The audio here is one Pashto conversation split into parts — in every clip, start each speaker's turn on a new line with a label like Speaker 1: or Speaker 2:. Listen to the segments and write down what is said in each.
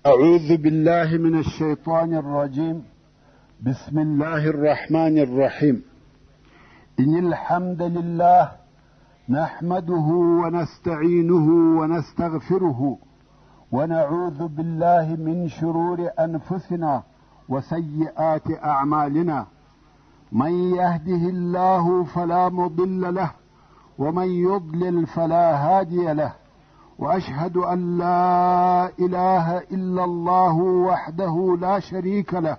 Speaker 1: أعوذ بالله من الشيطان الرجيم. بسم الله الرحمن الرحيم. إن الحمد لله نحمده ونستعينه ونستغفره ونعوذ بالله من شرور أنفسنا وسيئات أعمالنا. من يهده الله فلا مضل له ومن يضلل فلا هادي له، وأشهد أن لا إله إلا الله وحده لا شريك له،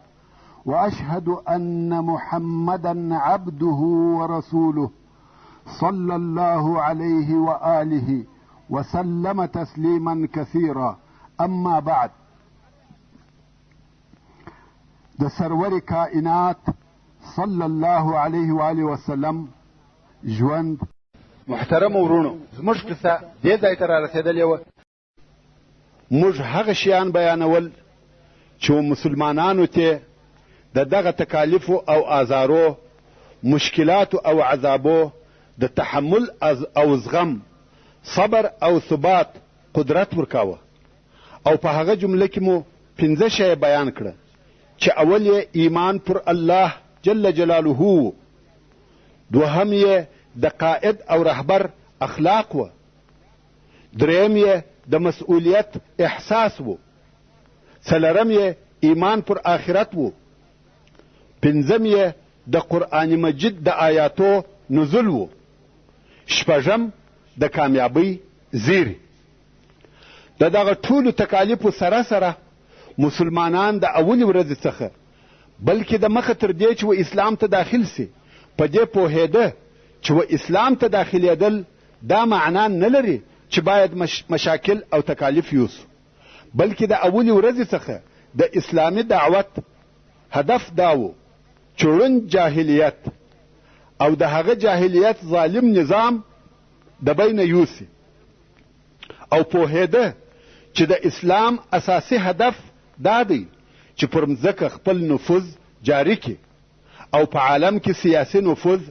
Speaker 1: وأشهد أن محمدا عبده ورسوله صلى الله عليه وآله وسلم تسليما كثيرا. أما بعد، د سرور کائنات صلی الله علیه و آله وسلم ژوند.
Speaker 2: محترم ورونو، زموږ قصه دې ځای ته رارسېدلې وه.
Speaker 1: موږ هغه شیان بیانول چې مسلمانانو ته د دغه تکالیفو او آزارو، مشکلاتو او عذابو د تحمل او زغم، صبر او ثبات قدرت ورکاوه. او په هغه جمله کې مو 5 شی بیان کړه چې اول یې ایمان پر الله جل جلاله، دوهم یې د قائد او رهبر اخلاق و، دریم یې د مسئولیت احساس و، څلورم یې ایمان پر آخرت و، پنځم یې د قرآن مجید د آیاتو نزول و، شپږم د کامیابی زیری. د دغه ټولو تکالیفو سره سره مسلمانان د اولې ورځې څخه بلکې د مخه تر دې چې و اسلام ته داخل سي په دې پوهېده چې و اسلام ته داخلېدل دا معنا نه لري چې باید مشاکل او تکالیف یوسو، بلکې د اولې ورځې څخه د اسلامي دعوت هدف دا و چې ړوند جاهلیت او د هغه جاهلیت ظالم نظام د بینه یوسي، او پوهېده چې د اسلام اساسي هدف دا دی چې پر مځکه خپل نفوذ جاری کړي او په عالم کې سیاسي نفوذ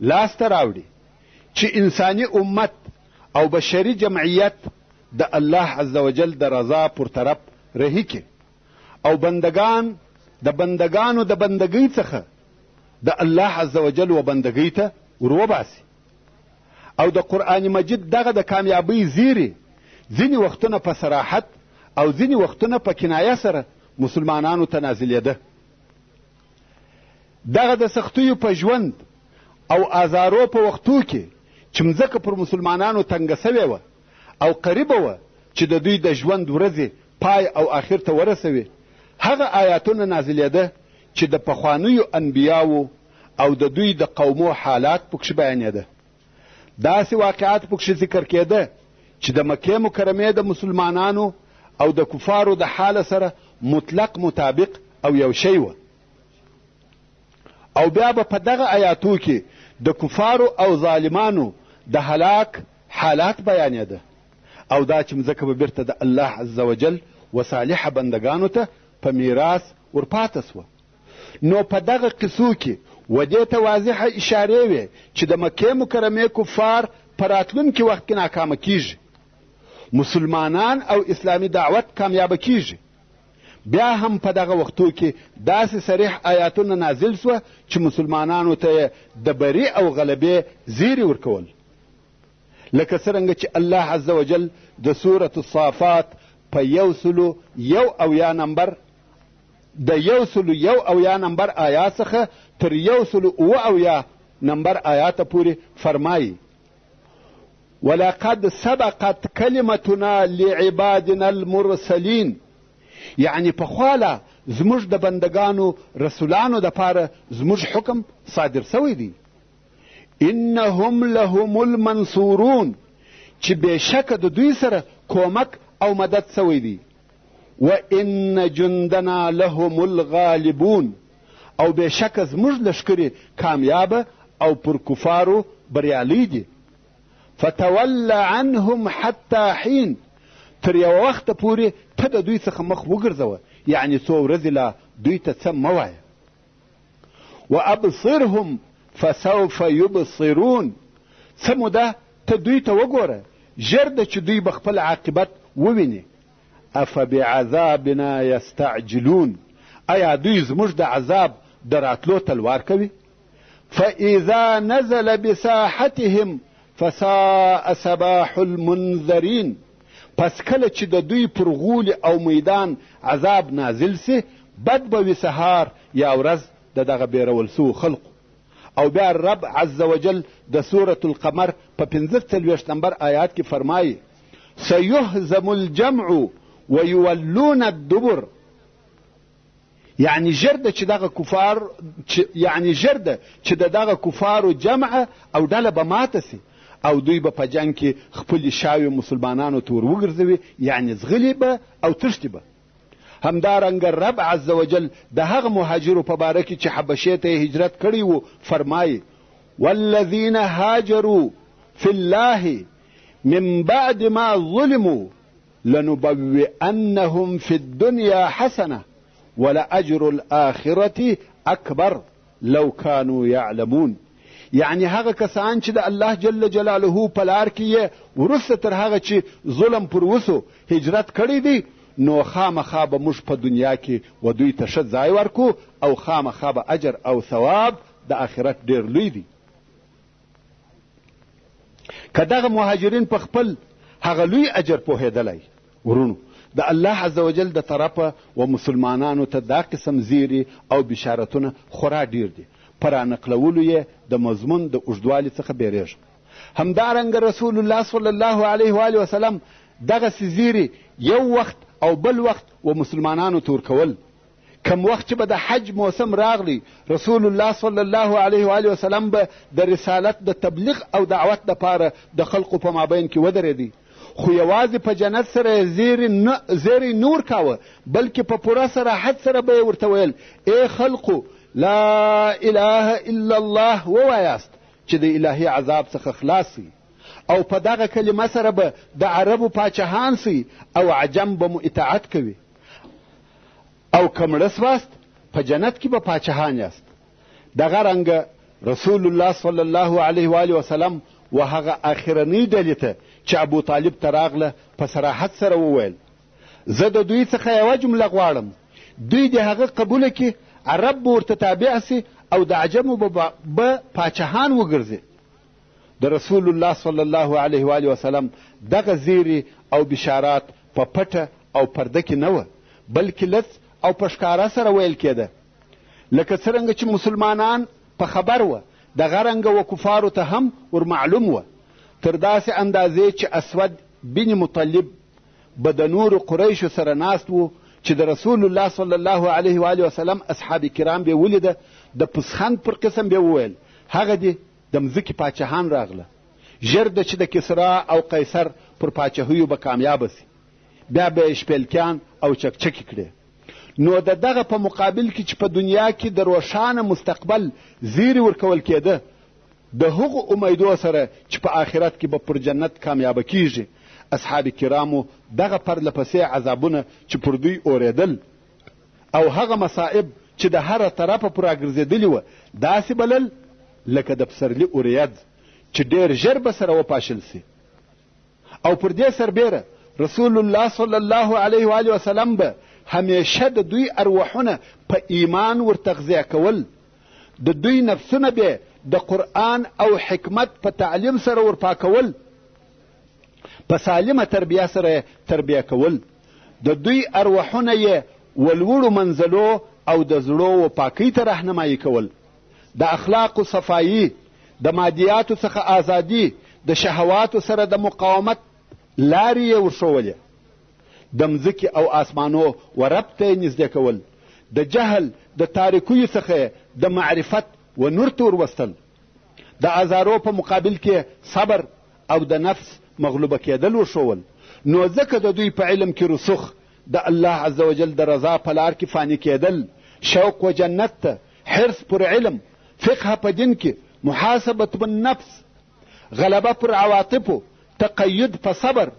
Speaker 1: لاسته راوړي، چې انساني امت او بشري جمعیت د الله عزوجل د رضا پر طرف رهي کړي او بندگان د بندگانو د بندګۍ څخه د الله عزوجل و بندګۍ ته وروباسي. او د قرآن مجید دغه د کامیابۍ زیری ځینې وختونه په صراحت او ځینې وختونه په کنایه سره مسلمانانو ته نازلېده. دغه د سختیو په ژوند او آزارو په وختو کې چې مځکه پر مسلمانانو تنګه سوې وه او قریبه وه چې د دوی د ژوند ورځې پای او آخر ته ورسوي، هغه آیاتونه نازلېده چې د پخوانیو انبیاو او د دوی د قومو حالات پکښې بیانېده. داسې واقعات پکښې ذکر کېده چې د مکې مکرمې د مسلمانانو او د کفارو د حال سره مطلق مطابق او یو شی وه. او بیا به په دغه آیاتو کې د کفارو او ظالمانو د هلاک حالات بیانېده، او دا چې مځکه به بیرته د الله عزوجل و صالحه بندگانو ته په میراث ورپاته سوه. نو په دغه قصو کې و دې ته واضحه اشارې وې چې د مکې مکرمې کفار په راتلونکي وخت کې ناکامه کیږي، مسلمانان او اسلامي دعوت کامیابه کیږي. بیا هم په دغه وختو کې داسې صریح آیاتونه نازل سوه چې مسلمانانو ته د بری او غلبې زیری ورکول، لکه څرنګه چې الله عزوجل د سورة الصافات په 101 نمبر د 101 نمبر آیات څخه تر 107 نمبر آیات پورې فرمایي: ولقد سبقت کلمتنا لعبادنا المرسلین، یعنی پخواله زموږ د بندگانو رسولانو دپاره زموږ حکم صادر سوی دی. انهم لهم المنصورون، چې بېشکه د دوی سره کومک او مدد سوی دی. و ان جندنا لهم الغالبون، او بېشکه زموږ لښکرې کامیابه او پر کفارو بریالي دي. فتول عنهم حتی حین، تر یو وخته پورې ته د دوی څخه مخ وګرځوه، یعنی څو ورځې لا دوی ته څه مه وایه. وابصرهم فسوف یبصرون، څه موده ته دوی ته وګوره، ژر ده چې دوی به خپل عاقبت وویني. افبعذابنا یستعجلون، آیا دوی زموږ د عذاب د راتلو تلوار کوي؟ فاذا نزل بساحتهم فساء صباح المنذرین، پس کله چې د دوی پر غول او میدان عذاب نازل سي، بد به وي سهار یا ورځ د دغه بیرول سو خلقو. او بیا رب عز وجل د سورة القمر په 45 نمبر آیات کې فرمایي سيهزم الجمع ويولون الدبر، یعنی ژر ده چې دغه کفار د دغه کفارو جمع او ډله به ماته سي او دوی به په جنګ کې خپلې شاوې مسلمانانو ته ور وګرځوي، یعنی ځغلي به او تښتي به. همدارنګه رب عز وجل د هغه مهاجرو په باره کې چې حبشې ته یې هجرت کړی و فرمایي والذین هاجروا فی الله من بعد ما ظلموا لنبوئنهم فی الدنیا حسنه ولأجر الآخرة اکبر لو كانوا یعلمون، یعنی هغه کسان چې د الله جل جلاله په لار کې یې وروسته تر هغه چې ظلم پر وسو هجرت کړی دی، نو خامخا به موږ په دنیا کې و دوی ته ښه ځای ورکو او خامخا به اجر او ثواب د آخرت ډېر لوی دی. که دغه مهاجرین په خپل هغه لوی اجر پوهېدلی ورونو، د الله عز وجل د طرفه و مسلمانانو ته دا قسم زیری او بشارتونه خورا ډیر دي. په رانقلولو یې د مضمون د اوږدوالي څخه بیریږم. همدارنګه رسول الله صلی الله علیه و آله وسلم دغسې زیری یو وخت او بل وخت و مسلمانانو ته ورکول. کم وخت چې به د حج موسم راغلی، رسول الله صلی الله علیه و آله وسلم به د رسالت د تبلیغ او دعوت دپاره د خلقو په مابین کې ودرېدی، خو یوازې په جنت سره زیری نور کاوه، بلکې په پوره صراحت سره به یې ورته ویل ای خلقو لا اله الا الله ووایاست چې د الهي عذاب څخه خلاص سي، او په دغه کلمه سره به د عربو پاچاهان سي او عجم به مو اطاعت کوي، او که مړه سواست په جنت کې به پاچاهان یاست. دغه رنګه رسول الله صلی الله علیه و آله وسلم و هغه اخرنۍ ډلې ته چې ابو طالب ته راغله په صراحت سره وویل زه د دوی څخه یوه جمله غواړم، دوی د هغه قبوله کې عرب به ورته تابع سي او د عجمو به پاچاهان وګرځي. د رسول الله صلی الله علیه و آله وسلم دغه زیری او بشارات په پټه او پرده کې نه وه، بلکې لڅ او په ښکاره سره ویل کېده، لکه څرنګه چې مسلمانان په خبر وه دغه رنګه و کفارو ته هم ورمعلوم وه، تر داسې اندازې چې اسود بن مطلب به د نورو قریشو سره ناست و چې د رسول الله صلی الله علیه و آله وسلم اصحاب کرام به ولیده، د پسخند پر قسم به وویل هغه دې د مځکې پاچاهان راغله، ژر ده چې د کسرا او قیصر پر پاچاهیو به کامیابه سي، بیا به یې شپیلکیان او چکچکې کړي. نو د دغه په مقابل کې چې په دنیا کې د روښانه مستقبل زیری ورکول کېده، د هغو امیدو سره چې په آخرت کې به پر جنت کامیابه کیږي، اصحاب کرامو دغه پرله پسې عذابونه چې پر دوی اورېدل او هغه مصائب چې د هره طرفه پر راګرځېدلي وه داسې بلل لکه د پسرلي اورید چې ډېر ژر به سره وپاشل سي. او پر دې سربیره رسول الله صلی الله علیه و آله وسلم به همیشه د دوی ارواحونه په ایمان ورتغذیه کول، د دوی نفسونه به د قرآن او حکمت په تعلیم سره ورپاکول، په سالمه تربیه سره تربیه کول، د دوی ارواحونه یې ولوړو منزلو او د زړو و پاکۍ ته رهنمایي کول، د اخلاقو صفایي، د مادیاتو څخه ازادي، د شهواتو سره د مقاومت لارې یې ورښولې، د مځکې او آسمانو و رب ته یې نږدې کول، د جهل د تاریکیو څخه د معرفت و نور ته وروستل، د ازارو په مقابل کې صبر او د نفس مغلوبه کېدل وښول. نو ځکه د دوی په علم کې رسوخ، د الله عز وجل د رضا په لار کې فاني کېدل، شوق و جنت ته، حرص پر علم، فقه په دین کې، محاسبت بالنفس، غلبه پر عواطفو، تقید په صبر،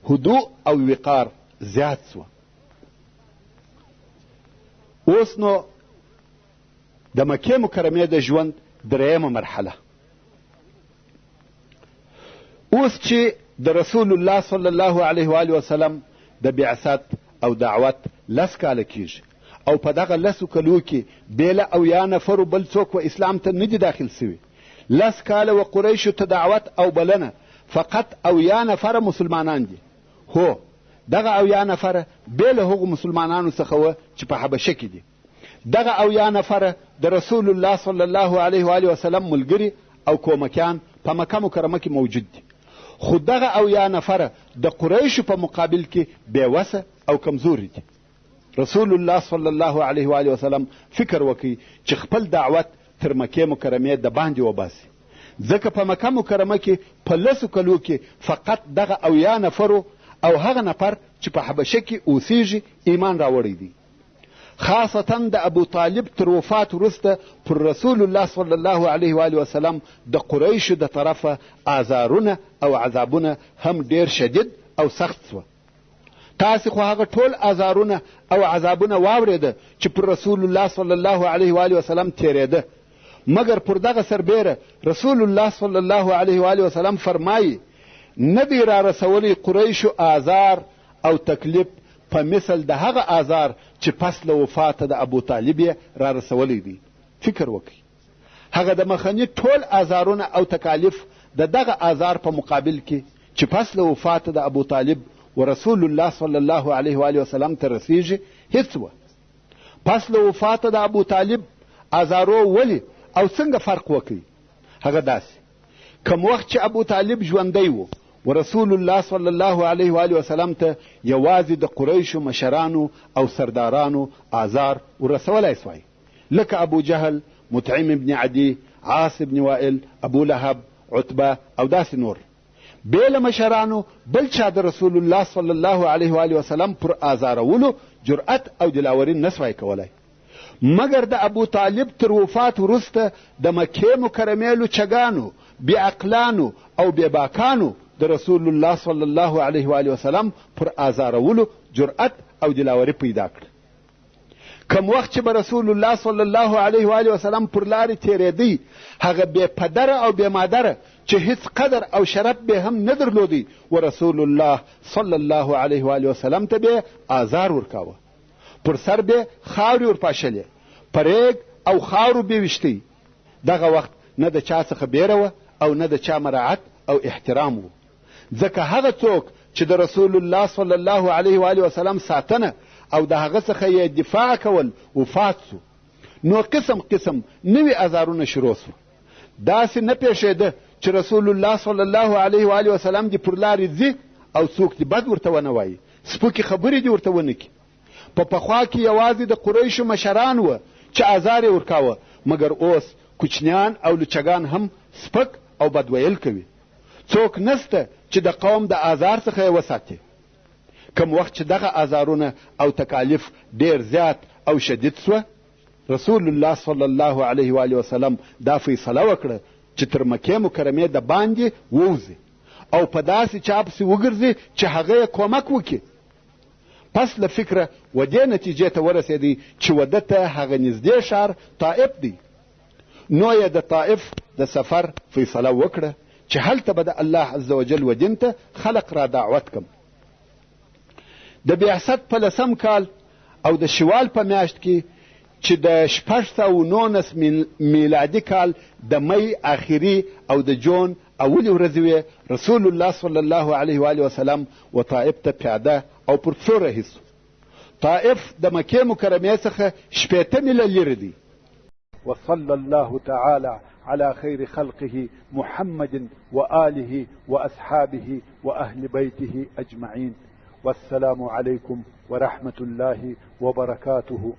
Speaker 1: هدوء او وقار زیات سوه. اوس نو د مکې مکرمې د ژوند درېیمه مرحله، اوس چې د رسول الله صلی الله علیه و آله وسلم د بعثت او دعوت 10 کاله کیږي او په دغه 10 کلو کې بېله 80 نفرو بل څوک و اسلام ته نه دي داخل سوي. 10 کاله و قریشو ته دعوت او بلنه فقط 80 نفره مسلمانان دي. هو دغه 80 نفره بېله هغو مسلمانانو څخه و چې په حبشه کې دي. دغه 80 نفره د رسول الله صلی الله علیه و آله وسلم ملګري او کومکیان په مکه مکرمه کې موجود دي. خو دغه 80 نفره د قریشو په مقابل کې بېوسه او کمزوري دي. رسول الله صلی الله علیه و آله وسلم فکر وکړي چې خپل دعوت تر مکې مکرمې د باندې وباسي، ځکه په مکه مکرمه کې په 10 کلو کې فقط دغه 80 نفرو او هغه نفر چې په حبشه کې اوسیږي ایمان راوړی دی. خاصتا د ابو طالب تر وفات وروسته پر رسول الله صلی الله علیه و آله وسلم د قریشو د طرفه آزارونه او عذابونه هم ډیر شدید او سخت سوه. تاسې خو هغه ټول آزارونه او عذابونه واورېده چې پر رسول الله صلی الله علیه و آله وسلم تېرېده، مګر پر دغه سربیره رسول الله صلی الله علیه و آله وسلم فرمایي نه دی را رسولی قریشو آزار او تکلیف په مثل د هغه آزار چې پس له وفاته د ابو طالب یې را رسولی دی. فکر وکړئ، هغه د مخني ټول آزارونه او تکالیف د دغه آزار په مقابل کې چې پس له وفاته د ابو طالب و رسول الله صلی الله علیه و آله وسلم ته رسیږي هیڅ وه. پس له وفاته د ابو طالب آزارو ولې او څنګه فرق وکړي؟ هغه داسې کم وخت چې ابو طالب ژوندی و و رسول الله صلی الله علیه و آله وسلم ته یوازې د قریشو مشرانو او سردارانو آزار ورسولی سوی، لکه ابو جهل، مطعم ابن عدي، عاص ابن وائل، ابو لهب، عتبه او داسې نور. بېله مشرانو بل چا د رسول الله صلی الله علیه و آله وسلم پر آزارولو جرأت او دلاوري نسوی کولی، مګر د ابو طالب تر وفات وروسته د مکې مکرمې لوچګانو، بېعقلانو او بېباکانو د رسول الله صلی الله علیه و آله وسلم پر آزارولو جرأت او دلاوري پیدا کړه. کم وخت چې به رسول الله صلی الله علیه و آله وسلم پر لارې تېرېدی، هغه بې پدره او بې مادره چې هیڅ قدر او شرف به هم نه درلودی و رسول الله صلی الله علیه و آله وسلم ته به آزار ورکاوه، پر سر به خاورې ورپاشلې، پریږ او خاورو به ویشتی. دغه وخت نه د چا څخه بیره وه او نه د چا مراعت او احترام و، ځکه هغه څوک چې د رسول الله صلی الله علیه و آله وسلم ساتنه او د هغه څخه یې دفاع کول وفات سو، نو قسم قسم نوي آزارونه شروع سو. داسې نه پیښېده چې رسول الله صلی الله علیه و آله وسلم دې پر لارې ځي او څوک دې بد ورته ونه وایي، سپکې خبرې دې ورته ونه کړي. په پخوا کې یوازې د قریشو مشران وه چې آزار یې ورکاوه، مګر اوس کوچنیان او لوچګان هم سپک او بد ویل کوي. څوک نسته چې د قوم د آزار څخه یې وساتي. کم وخت چې دغه آزارونه او تکالیف ډیر زیات او شدید سوه، رسول الله صلی الله علیه و آله وسلم دا فیصله وکړه چې تر مکې مکرمې د باندې ووځي او په داسې چا پسې وګرځي چې هغه یې کومک وکړي. پس له فکره و دې نتیجې ته ورسېدی چې وده ته هغه نږدې ښار طائف دی. نو یې د طائف د سفر فیصله وکړه چې هلته به د الله عز وجل و دین ته خلق را دعوت کم. د بعثت په 10 کال او د شوال په میاشت کې چې د 619 میلادي کال د می آخري او د جون اولې ورځې وې، رسول الله صلی الله علیه و آله وسلم و طائف ته پیاده او پر پښو راهیسو. طائف د مکې مکرمې څخه 80 میله لرې دی.
Speaker 2: وصلى الله تعالى على خير خلقه محمد وآله وأصحابه وأهل بيته أجمعين. والسلام عليكم ورحمة الله وبركاته.